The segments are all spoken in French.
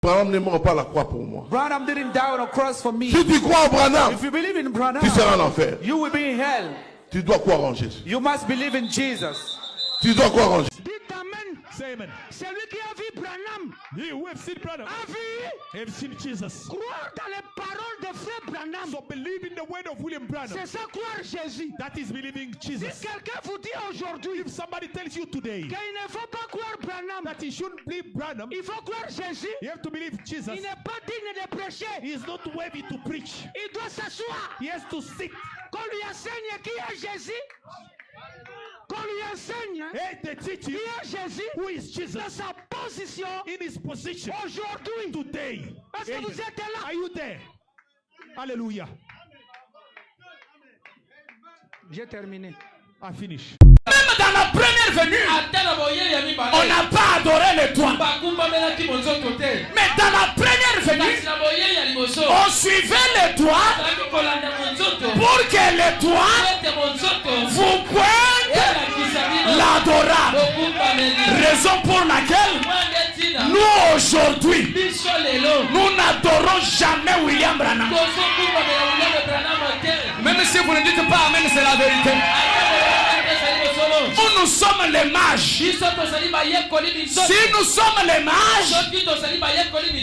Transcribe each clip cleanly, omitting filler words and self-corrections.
Branham ne mort pas à la croix pour moi. Branham didn't die on a cross for me. Si tu crois en Branham, If you believe in Branham, tu seras en enfer. you will be in hell. Tu dois croire en Jésus. You must believe in Jesus. Tu dois croire en Jésus. Dites amen. Say amen. Celui qui a vu Branham You who have seen Branham, a vu have seen Jesus. croire dans les paroles de frère Branham. So believe in the word of William Branham. C'est ça croire Jésus. That is believing Si Jesus. quelqu'un vous dit aujourd'hui If somebody tells you today qu'il ne faut pas croire Branham, that he shouldn't believe Branham, il faut croire Jésus. you have to believe Jesus. Il n'est pas digne de prêcher. He is not worthy to preach. Il doit s'asseoir. He has to sit. Qu'on lui enseigne qui est Jésus. Qu'on lui enseigne Hey, they teach qui you est Jésus who is Jesus dans sa position in his position aujourd'hui. today. Est-ce que Amen. vous êtes là? Are you there? Hallelujah. J'ai terminé. I finish. Même dans la première venue, on n'a pas adoré les toits. Mais dans la première venue, on suivait les toits pour que les toits vous pointent l'adorable. Raison pour laquelle nous aujourd'hui, nous n'adorons jamais William Branham. Même si vous ne dites pas amen, c'est la vérité. Nous sommes les mages. Si nous sommes les mages,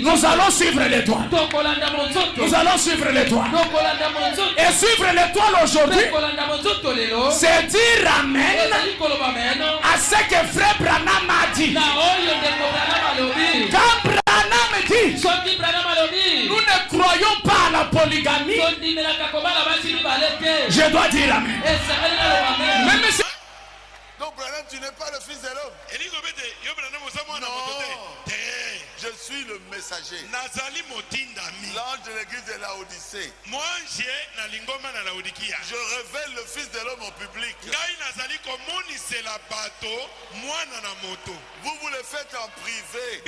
nous allons suivre l'étoile. Nous allons suivre l'étoile. Et suivre l'étoile aujourd'hui, c'est dire amen à ce que frère Branham a dit. Quand Branham dit, nous ne croyons pas à la polygamie, je dois dire amen. Même si Donc Branham, tu n'es pas le fils de l'homme. Non. Je suis le messager. L'ange de l'église de Laodicée. Je révèle le fils de l'homme au public. Vous vous le faites en privé.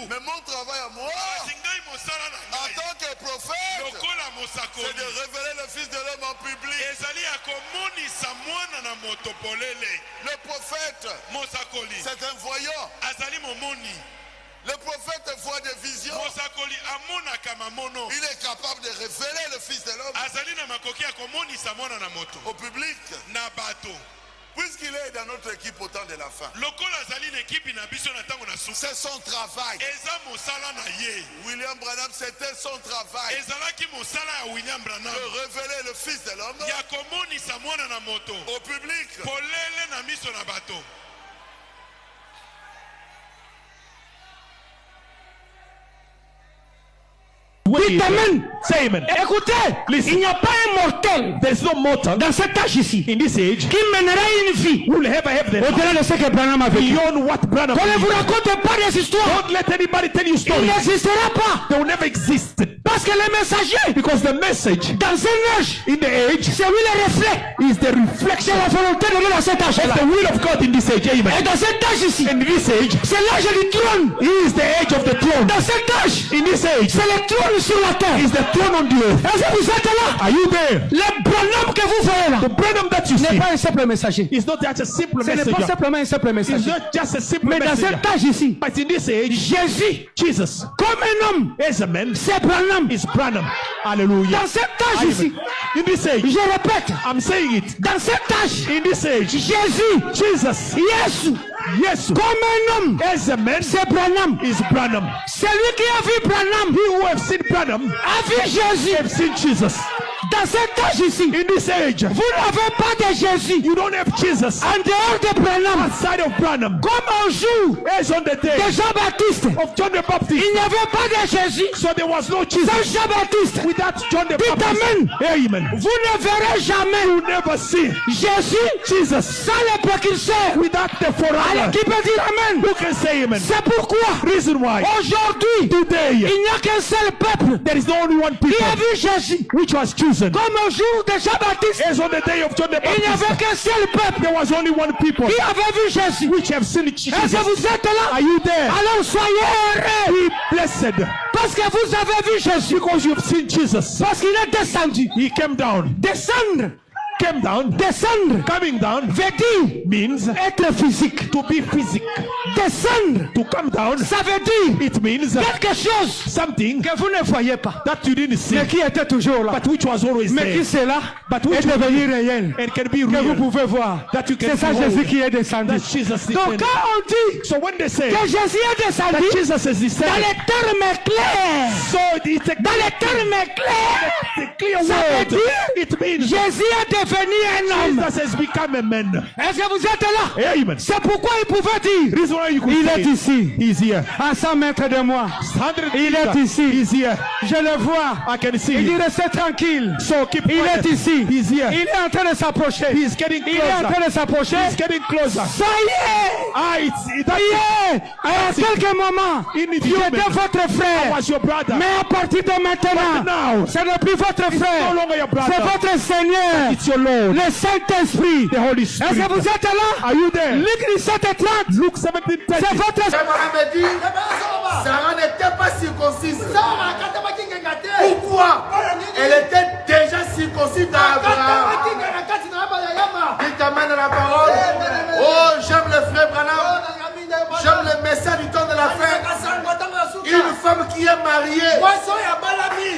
Mais mon travail à moi, en tant que prophète, c'est de révéler le fils de l'homme en public. Le prophète, c'est un voyant. Le prophète voit des visions. Il est capable de révéler le fils de l'homme au public. Puisqu'il est dans notre équipe au temps de la fin, c'est son travail. William Branham, c'était son travail de révéler le fils de l'homme au public. Dites amen. Say amen. Écoutez, Listen. il n'y a pas un mortel There's no mortal dans cet âge ici in this age qui mènerait une vie who will ever have the au-delà de ce que Branham a vécu. beyond what Branham Qu'on ne vous did. raconte pas des histoires. Don't let anybody tell you Il stories. n'existera pas. They will never exist. Parce que le messager, Because the message dans un âge, in the age c'est lui le reflet is the de reflection la volonté de Dieu dans cet of âge-là. the will of God in this age. Et Amen. dans cet âge ici, In this age, c'est l'âge du trône. is the age of the throne. Dans cet âge, In this age, c'est le trône sur la terre. is the throne on the earth. Est-ce que vous êtes là? Are you there? Le Branham que vous voyez là The Branham that you n'est see pas un simple messager. is not just a simple Ce n'est pas messenger. simplement un simple It's messager. not just a simple Mais dans messenger. cet âge ici, But in this age, Jésus, Jesus, comme un homme, as a man, c'est Branham. is Branham. Hallelujah. Dans cet âge ici, In this age, je répète, I'm saying it. dans cet âge, In this age, Jésus, Jesus, Yesu, yes, comme un homme, as a man, c'est Branham. is Branham. Celui qui a vu Branham He who have seen Branham a vu Jésus. have seen Jesus. Dans cet âge ici, In this age, vous n'avez pas de Jésus you don't have Jesus en dehors de Branham. outside of Branham. Comme au jour As on the day de Jean-Baptiste, of John the Baptist, il n'y avait pas de Jésus so there was no sans Jesus Jean-Baptiste. without John the Dites Baptist. amen. Amen. Vous ne verrez jamais You never see Jésus Jesus sans le précurseur. without the Alors forerunner. qui peut dire amen? Who can say amen? C'est pourquoi Reason why aujourd'hui, today il n'y a qu'un seul peuple there is only one qui people a vu Jésus. which was chosen. Comme au jour de Jean-Baptiste, As on the day of John the il n'y avait Baptist, qu'un seul peuple there was only one people qui avait vu Jésus. which have seen Est-ce que Jesus. vous êtes là? Are you there? Alors soyez heureux Be blessed parce que vous avez vu Jésus. because you've seen Jesus. Parce qu'il est descendu. He came down. Descendre. Came down. Descendre Coming down veut dire means être physique. to be physical. Descendre, to come down, ça veut dire it means quelque chose something que vous ne voyez pas, that you didn't see, mais qui était toujours là, but which was always mais qui there, c'est là but est which devenu réel, and can be que vous real. pouvez voir. That you can C'est ça behold. Jésus qui est descendu. That Jesus Donc descended. quand on dit So when they say que Jésus est descendu, that Jesus is dans descended, les termes clairs, so it's a dans les termes clairs, clear ça veut word. dire It means Jésus est devenu un homme. Jesus has become a man. Est-ce que vous êtes là? Amen. C'est pourquoi il pouvait dire, Reason why you could il say est ici, he's here. à 100 mètres de moi. 100 Il est meters, ici. he's here. Je le vois. I can see Il dit him. restez tranquille. So keep Il quiet. est ici. He's here. Il est en train de s'approcher. He's getting Il est en closer. train de s'approcher. He's getting closer. Ça y est. Ah, Ça y est. À quelques moments, In the il était moment, votre I frère. was your brother. Mais à partir de maintenant, But now, ce n'est plus votre frère. no longer your brother. C'est votre Seigneur. It's your Lord. Le Saint-Esprit. The Holy Est-ce Spirit. que vous êtes là? Are you there? Luc 17:30. Luke 17:30. C'est votre Abraham dit, Sarah n'était pas circoncise. Pourquoi? Elle était déjà circoncise dans Abraham. Dites amen à la parole. Oh, j'aime le frère Branham. J'aime le message du temps de la fin. Une femme qui est mariée,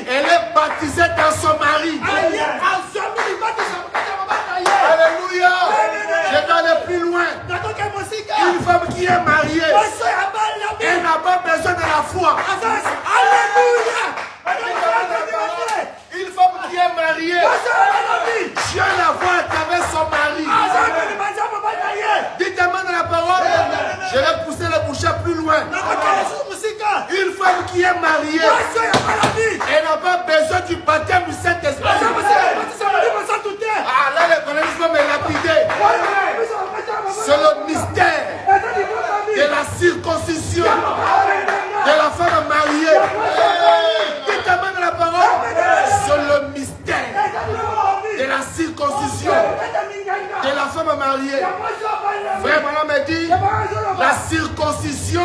elle est baptisée dans son mari. Alléluia. Je vais aller plus loin. Une femme qui est mariée, elle n'a pas besoin de la foi. Une femme qui est mariée, Dieu la voit à travers son mari. Dites amen à la parole. Je vais pousser le bouchon plus loin. Une femme qui est mariée, elle n'a pas besoin du baptême du Saint-Esprit. Ah là, le colonialisme est lapidé. C'est le mystère de la circoncision de la femme mariée. Dites amen à la parole. C'est le mystère de la circoncision de la femme mariée. Frère Branham me dit, la circoncision,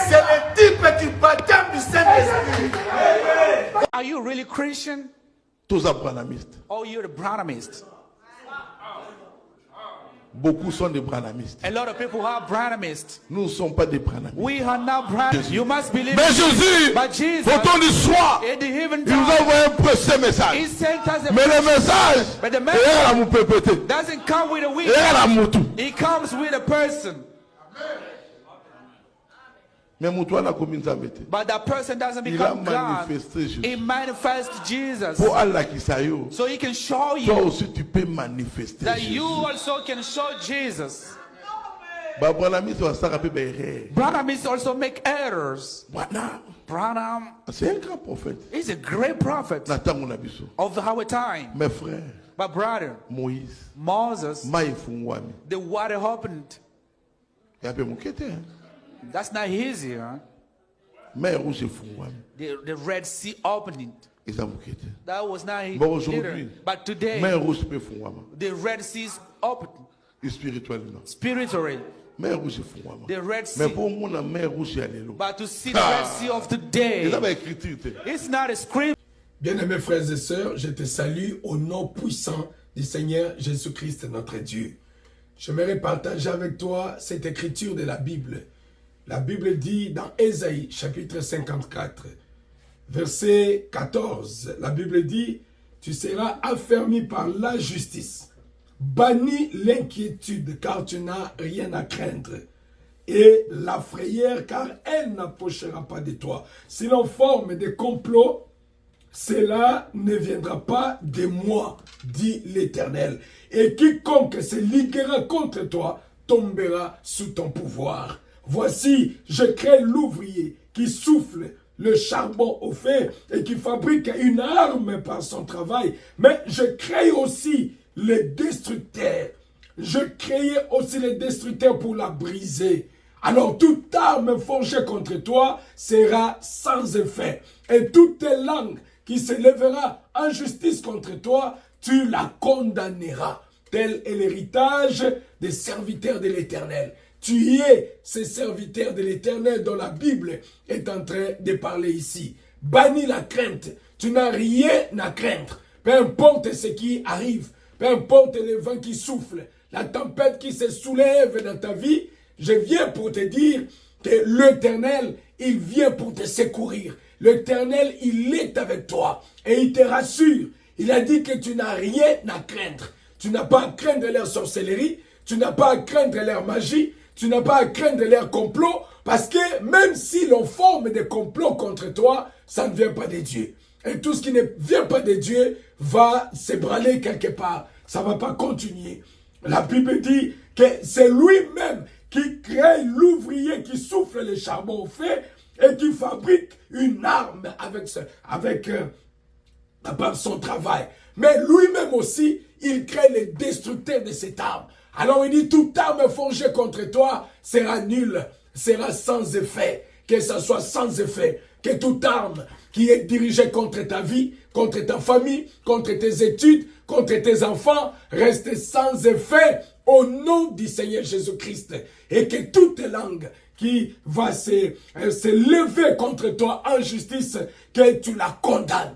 c'est le type du baptême du Saint-Esprit. Are you really Christian? Tous les branhamistes. Or you're the Branhamists? Beaucoup sont des branhamistes. A lot of people are Branhamists. Nous ne sommes pas des branhamistes. We are not Branhamists. You must believe. Mais Jésus, But Jesus, au temps du soir, in the even il nous a time, envoyé ce message. he sent us a Mais le message, But the il message est à mon pépété. doesn't come with a Il week. est à mon tout. It comes with a person. Mais mon toit n'a commis ça avec. But that person doesn't Il a become God. manifesté Jésus. He manifests Jesus. Pour Allah qui s'aille, So he can show toi you aussi tu peux manifester that Jésus. you also can show Jesus. Bah branhamistes va ça rappeler des erreurs. Branhamists also make errors. Branham, Branham c'est un grand prophète. is a great prophet Nathan mon abisso. of our time. Mes frères, But brother, Moïse, Moses, Maïfungwami. the water opened. Il y a peu mon quêteur. That's not easy, huh? Mais rouge et fungwami. The Red Sea opening. Et ça mon quêteur. That was not easy. Bon aujourd'hui. But today, Mais rouge peut fungwami. the Red Sea is open Spirituellement. spiritually. Mais rouge et fungwami. The Red Mais Sea. pour moi la mer rouge est allée. But to see the Red Sea of today, Il avait écrit. it's not a script. Bien-aimés frères et sœurs, je te salue au nom puissant du Seigneur Jésus-Christ, notre Dieu. J'aimerais partager avec toi cette écriture de la Bible. La Bible dit dans Ésaïe, chapitre 54, verset 14, la Bible dit, « Tu seras affermi par la justice, bannis l'inquiétude, car tu n'as rien à craindre. Et la frayeur, car elle n'approchera pas de toi. Si l'on forme des complots, cela ne viendra pas de moi, dit l'Éternel. Et quiconque se liguera contre toi tombera sous ton pouvoir. Voici, je crée l'ouvrier qui souffle le charbon au feu et qui fabrique une arme par son travail. Mais je crée aussi les destructeurs. Je créais aussi les destructeurs pour la briser. Alors toute arme forgée contre toi sera sans effet. Et toute langue qui se lèvera en justice contre toi, tu la condamneras. Tel est l'héritage des serviteurs de l'Éternel. Tu es ces serviteurs de l'Éternel dont la Bible est en train de parler ici. Bannis la crainte. Tu n'as rien à craindre. Peu importe ce qui arrive, peu importe les vents qui soufflent, la tempête qui se soulève dans ta vie, je viens pour te dire que l'Éternel, il vient pour te secourir. L'Éternel, il est avec toi et il te rassure. Il a dit que tu n'as rien à craindre. Tu n'as pas à craindre leur sorcellerie, tu n'as pas à craindre leur magie, tu n'as pas à craindre leur complot, parce que même si l'on forme des complots contre toi, ça ne vient pas de Dieu. Et tout ce qui ne vient pas de Dieu va s'ébranler quelque part. Ça ne va pas continuer. La Bible dit que c'est lui-même qui crée l'ouvrier qui souffle le charbon au feu et qui fabrique une arme par son travail. Mais lui-même aussi, il crée le destructeur de cette arme. Alors il dit, toute arme forgée contre toi sera nulle, sera sans effet. Que ça soit sans effet. Que toute arme qui est dirigée contre ta vie, contre ta famille, contre tes études, contre tes enfants, reste sans effet au nom du Seigneur Jésus-Christ. Et que toute langue qui va se lever contre toi en justice, que tu la condamnes,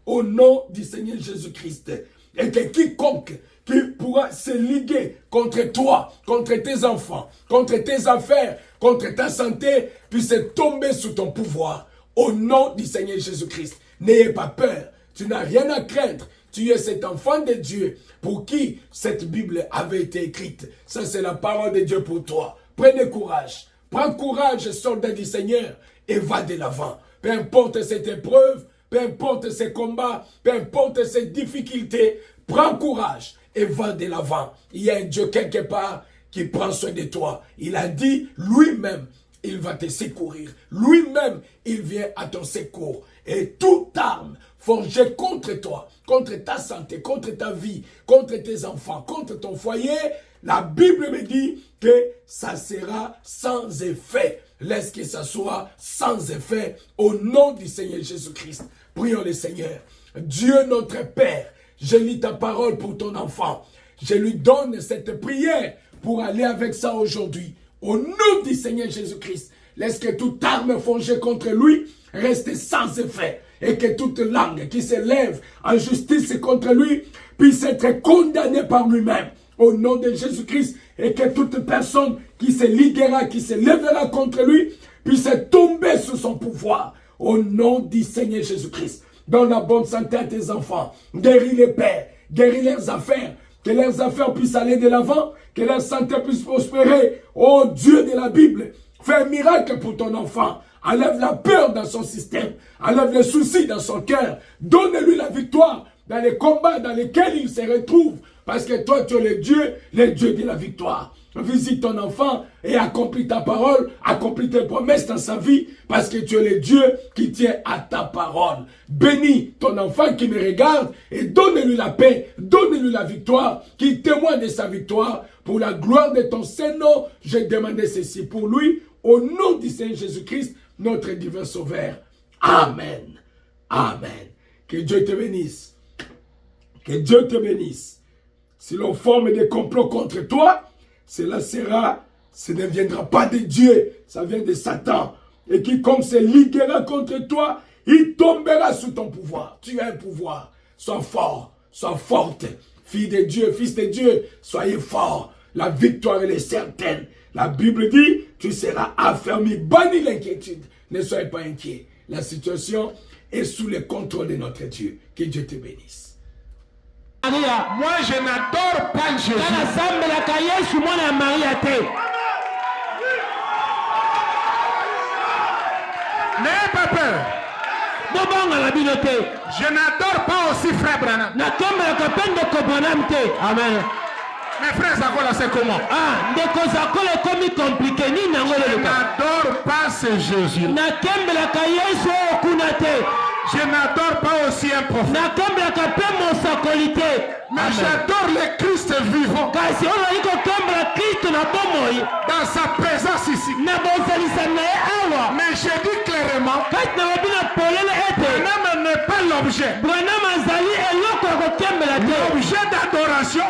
au nom du Seigneur Jésus-Christ. Et que quiconque qui pourra se liguer contre toi, contre tes enfants, contre tes affaires, contre ta santé, puisse tomber sous ton pouvoir. Au nom du Seigneur Jésus-Christ. N'ayez pas peur. Tu n'as rien à craindre. Tu es cet enfant de Dieu pour qui cette Bible avait été écrite. Ça, c'est la parole de Dieu pour toi. Prenez courage. Prends courage, soldat du Seigneur, et va de l'avant. Peu importe cette épreuve, peu importe ces combats, peu importe ces difficultés, prends courage et va de l'avant. Il y a un Dieu quelque part qui prend soin de toi. Il a dit lui-même, il va te secourir. Lui-même, il vient à ton secours. Et toute arme forgée contre toi, contre ta santé, contre ta vie, contre tes enfants, contre ton foyer, la Bible me dit que ça sera sans effet. Laisse que ça soit sans effet au nom du Seigneur Jésus-Christ. Prions le Seigneur. Dieu notre Père, je lis ta parole pour ton enfant. Je lui donne cette prière pour aller avec ça aujourd'hui. Au nom du Seigneur Jésus-Christ, laisse que toute arme forgée contre lui reste sans effet. Et que toute langue qui se lève en justice contre lui puisse être condamnée par lui-même. Au nom de Jésus-Christ. Et que toute personne qui se liguera, qui se lèvera contre lui, puisse tomber sous son pouvoir. Au nom du Seigneur Jésus-Christ. Donne la bonne santé à tes enfants. Guéris les pères. Guéris leurs affaires. Que leurs affaires puissent aller de l'avant. Que leur santé puisse prospérer. Oh Dieu de la Bible. Fais un miracle pour ton enfant. Enlève la peur dans son système. Enlève les soucis dans son cœur. Donne-lui la victoire dans les combats dans lesquels il se retrouve. Parce que toi, tu es le Dieu de la victoire. Visite ton enfant et accomplis ta parole, accomplis tes promesses dans sa vie, parce que tu es le Dieu qui tient à ta parole. Bénis ton enfant qui me regarde et donne-lui la paix, donne-lui la victoire, qui témoigne de sa victoire. Pour la gloire de ton Saint-Nom, j'ai demandé ceci pour lui, au nom du Seigneur Jésus-Christ, notre divin Sauveur. Amen. Amen. Que Dieu te bénisse. Que Dieu te bénisse. Si l'on forme des complots contre toi, ce ne viendra pas de Dieu, ça vient de Satan. Et quiconque se liguera contre toi, il tombera sous ton pouvoir. Tu as un pouvoir. Sois fort, sois forte. Fille de Dieu, fils de Dieu, soyez forts. La victoire, elle est certaine. La Bible dit, tu seras affermi, bannis l'inquiétude. Ne soyez pas inquiet. La situation est sous le contrôle de notre Dieu. Que Dieu te bénisse. Moi, je n'adore pas Jésus. N'ayez pas peur. Je n'adore pas aussi Frère Branham. Amen. Mes frères, ça c'est comment? Je n'adore pas ce Jésus. Je n'adore pas aussi un prophète. Mais j'adore le Christ vivant. Dans sa présence ici. Mais je dis clairement, Branham n'est pas l'objet. L'objet d'adoration,